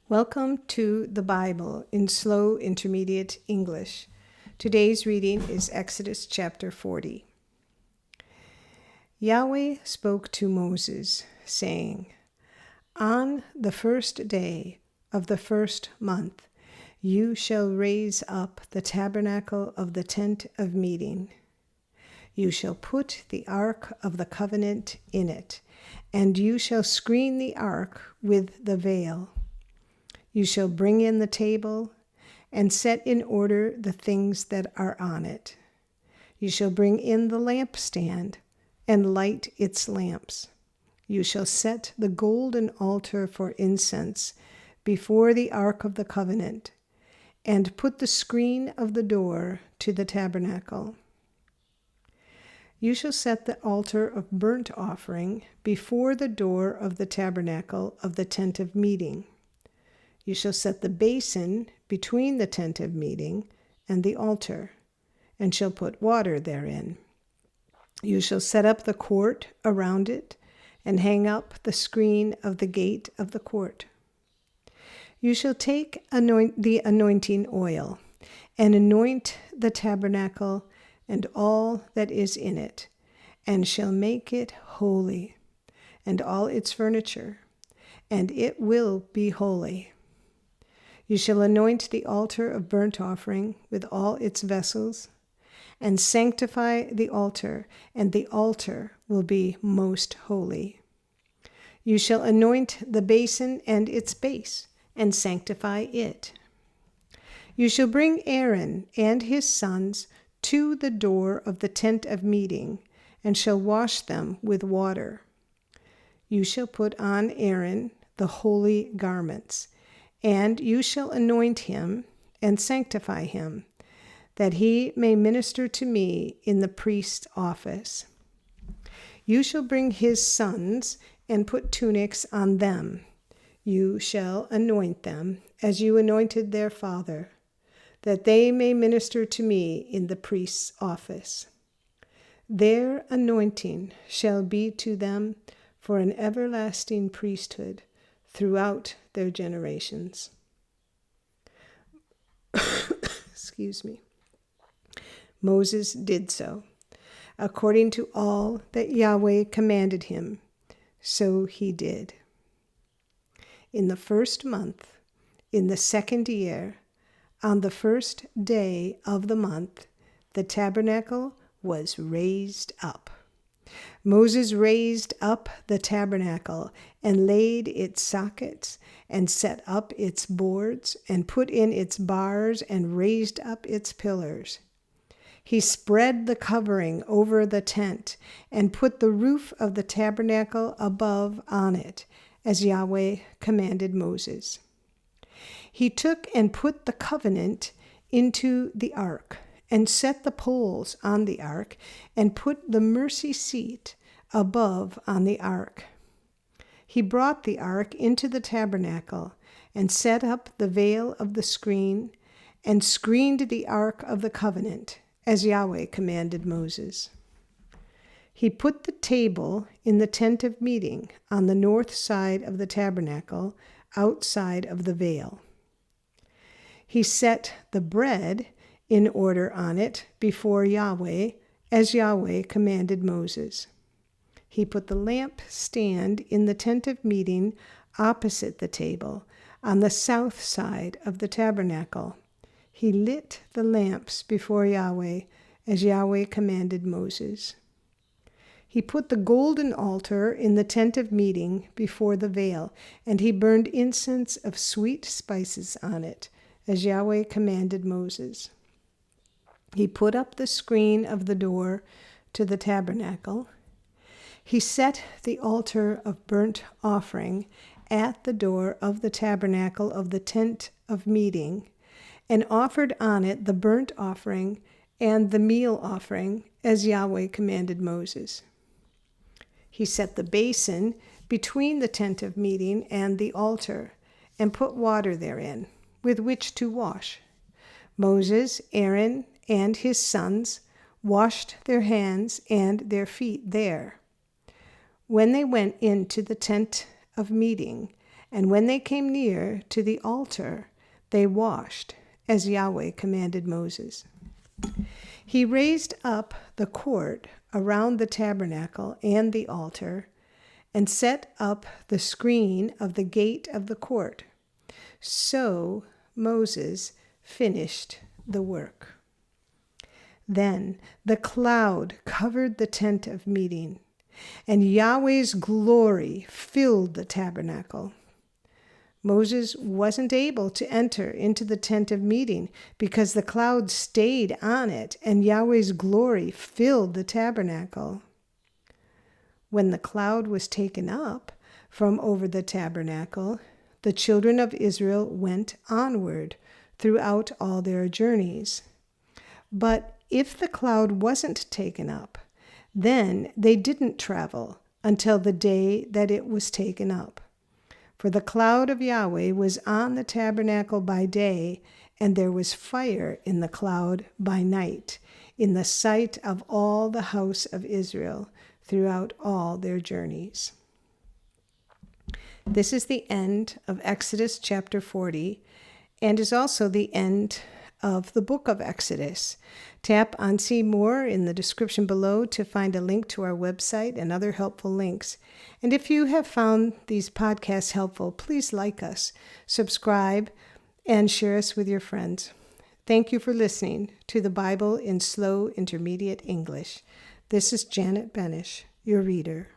Welcome to the Bible in Slow Intermediate English. Today's reading is Exodus chapter 40. Yahweh spoke to Moses, saying, On the first day of the first month, you shall raise up the tabernacle of the tent of meeting. You shall put the ark of the covenant in it, and you shall screen the ark with the veil. You shall bring in the table and set in order the things that are on it. You shall bring in the lampstand and light its lamps. You shall set the golden altar for incense before the ark of the covenant, and put the screen of the door to the tabernacle. You shall set the altar of burnt offering before the door of the tabernacle of the tent of meeting. You shall set the basin between the tent of meeting and the altar, and shall put water therein. You shall set up the court around it, and hang up the screen of the gate of the court. You shall take the anointing oil, and anoint the tabernacle and all that is in it, and shall make it holy, and all its furniture, and it will be holy. You shall anoint the altar of burnt offering with all its vessels, and sanctify the altar, and the altar will be most holy. You shall anoint the basin and its base, and sanctify it. You shall bring Aaron and his sons to the door of the tent of meeting, and shall wash them with water. You shall put on Aaron the holy garments, and you shall anoint him and sanctify him, that he may minister to me in the priest's office. You shall bring his sons and put tunics on them. You shall anoint them as you anointed their father, that they may minister to me in the priest's office. Their anointing shall be to them for an everlasting priesthood throughout their generations. Excuse me. Moses did so, according to all that Yahweh commanded him, so he did. In the first month, in the second year, on the first day of the month, the tabernacle was raised up. Moses raised up the tabernacle and laid its sockets and set up its boards and put in its bars and raised up its pillars. He spread the covering over the tent and put the roof of the tabernacle above on it, as Yahweh commanded Moses. He took and put the covenant into the ark, and set the poles on the ark, and put the mercy seat above on the ark. He brought the ark into the tabernacle, and set up the veil of the screen, and screened the ark of the covenant, as Yahweh commanded Moses. He put the table in the tent of meeting on the north side of the tabernacle, outside of the veil. He set the bread in order on it before Yahweh, as Yahweh commanded Moses. He put the lampstand in the tent of meeting opposite the table, on the south side of the tabernacle. He lit the lamps before Yahweh, as Yahweh commanded Moses. He put the golden altar in the tent of meeting before the veil, and he burned incense of sweet spices on it, as Yahweh commanded Moses. He put up the screen of the door to the tabernacle. He set the altar of burnt offering at the door of the tabernacle of the tent of meeting, and offered on it the burnt offering and the meal offering, as Yahweh commanded Moses. He set the basin between the tent of meeting and the altar, and put water therein, with which to wash. Moses, Aaron, and his sons washed their hands and their feet there. When they went into the tent of meeting, And when they came near to the altar, they washed, as Yahweh commanded Moses. He raised up the court around the tabernacle and the altar, and set up the screen of the gate of the court. So Moses finished the work. Then the cloud covered the tent of meeting, and Yahweh's glory filled the tabernacle. Moses wasn't able to enter into the tent of meeting because the cloud stayed on it, and Yahweh's glory filled the tabernacle. When the cloud was taken up from over the tabernacle, the children of Israel went onward throughout all their journeys. But if the cloud wasn't taken up, then they didn't travel until the day that it was taken up. For the cloud of Yahweh was on the tabernacle by day, and there was fire in the cloud by night, in the sight of all the house of Israel throughout all their journeys. This is the end of Exodus chapter 40, and is also the end of the book of Exodus. Tap on See More in the description below to find a link to our website and other helpful links. And if you have found these podcasts helpful, please like us, subscribe, and share us with your friends. Thank you for listening to the Bible in Slow Intermediate English. This is Janet Benish, your reader.